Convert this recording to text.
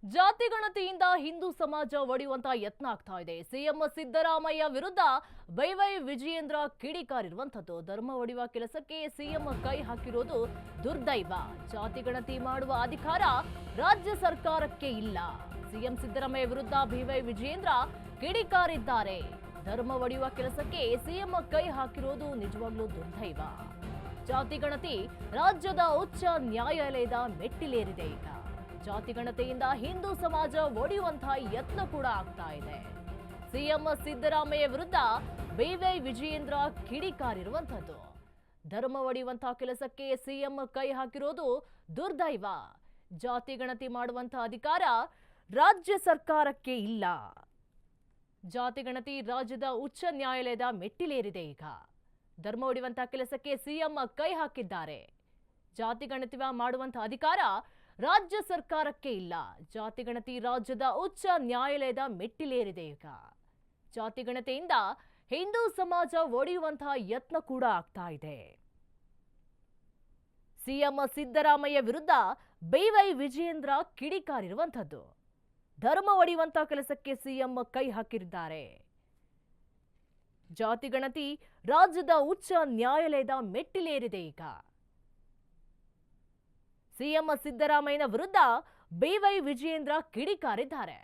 ಜಾತಿ ಗಣತಿಯಿಂದ ಹಿಂದೂ ಸಮಾಜ ಒಡೆಯುವಂತ ಯತ್ನ ಆಗ್ತಾ ಇದೆ. ಸಿಎಂ ಸಿದ್ದರಾಮಯ್ಯ ವಿರುದ್ಧ ವೈವೈ ವಿಜಯೇಂದ್ರ ಕಿಡಿಕಾರಿರುವಂತದ್ದು. ಧರ್ಮ ಒಡೆಯುವ ಕೆಲಸಕ್ಕೆ ಸಿಎಂ ಕೈ ಹಾಕಿರೋದು ದುರ್ದೈವ. ಜಾತಿ ಗಣತಿ ಮಾಡುವ ಅಧಿಕಾರ ರಾಜ್ಯ ಸರ್ಕಾರಕ್ಕೆ ಇಲ್ಲ. ಸಿಎಂ ಸಿದ್ದರಾಮಯ್ಯ ವಿರುದ್ಧ ವೈವೈ ವಿಜಯೇಂದ್ರ ಕಿಡಿಕಾರಿದ್ದಾರೆ. ಧರ್ಮ ಒಡೆಯುವ ಕೆಲಸಕ್ಕೆ ಸಿಎಂ ಕೈ ಹಾಕಿರೋದು ನಿಜವಾಗ್ಲೂ ದುರ್ದೈವ. ಜಾತಿ ಗಣತಿ ರಾಜ್ಯದ ಉಚ್ಚ ನ್ಯಾಯಾಲಯದ ಮೆಟ್ಟಿಲೇರಿದೆ. ಈಗ ಜಾತಿ ಗಣತಿಯಿಂದ ಹಿಂದೂ ಸಮಾಜ ಒಡೆಯುವಂತಹ ಯತ್ನ ಕೂಡ ಆಗ್ತಾ ಇದೆ. ಸಿಎಂ ಸಿದ್ದರಾಮಯ್ಯ ವಿರುದ್ಧ ವೈವೈ ವಿಜಯೇಂದ್ರ ಕಿಡಿಕಾರಿರುವಂತದ್ದು. ಧರ್ಮ ಒಡೆಯುವಂತಹ ಕೆಲಸಕ್ಕೆ ಸಿಎಂ ಕೈ ಹಾಕಿರೋದು ದುರ್ದೈವ. ಜಾತಿ ಗಣತಿ ಮಾಡುವಂತಹ ಅಧಿಕಾರ ರಾಜ್ಯ ಸರ್ಕಾರಕ್ಕೆ ಇಲ್ಲ. ಜಾತಿ ಗಣತಿ ರಾಜ್ಯದ ಉಚ್ಚ ನ್ಯಾಯಾಲಯದ ಮೆಟ್ಟಿಲೇರಿದೆ. ಈಗ ಧರ್ಮ ಒಡೆಯುವಂತಹ ಕೆಲಸಕ್ಕೆ ಸಿಎಂ ಕೈ ಹಾಕಿದ್ದಾರೆ. ಜಾತಿ ಗಣತಿ ಮಾಡುವಂತಹ ಅಧಿಕಾರ ರಾಜ್ಯ ಸರ್ಕಾರಕ್ಕೆ ಇಲ್ಲ. ಜಾತಿ ಗಣತಿ ರಾಜ್ಯದ ಉಚ್ಚ ನ್ಯಾಯಾಲಯದ ಮೆಟ್ಟಿಲೇರಿದೆ. ಈಗ ಜಾತಿ ಗಣತಿಯಿಂದ ಹಿಂದೂ ಸಮಾಜ ಒಡೆಯುವಂತಹ ಯತ್ನ ಕೂಡ ಆಗ್ತಾ ಇದೆ. ಸಿಎಂ ಸಿದ್ದರಾಮಯ್ಯ ವಿರುದ್ಧ ವೈವೈ ವಿಜಯೇಂದ್ರ ಕಿಡಿಕಾರಿರುವಂತದ್ದು. ಧರ್ಮ ಒಡೆಯುವಂತಹ ಕೆಲಸಕ್ಕೆ ಸಿಎಂ ಕೈ ಹಾಕಿದ್ದಾರೆ. ಜಾತಿ ಗಣತಿ ರಾಜ್ಯದ ಉಚ್ಚ ನ್ಯಾಯಾಲಯದ ಮೆಟ್ಟಿಲೇರಿದೆ. ಈಗ ಸಿಎಂ ಸಿದ್ದರಾಮಯ್ಯನ ವಿರುದ್ಧ ವೈವೈ ವಿಜಯೇಂದ್ರ ಕಿಡಿಕಾರಿದ್ದಾರೆ.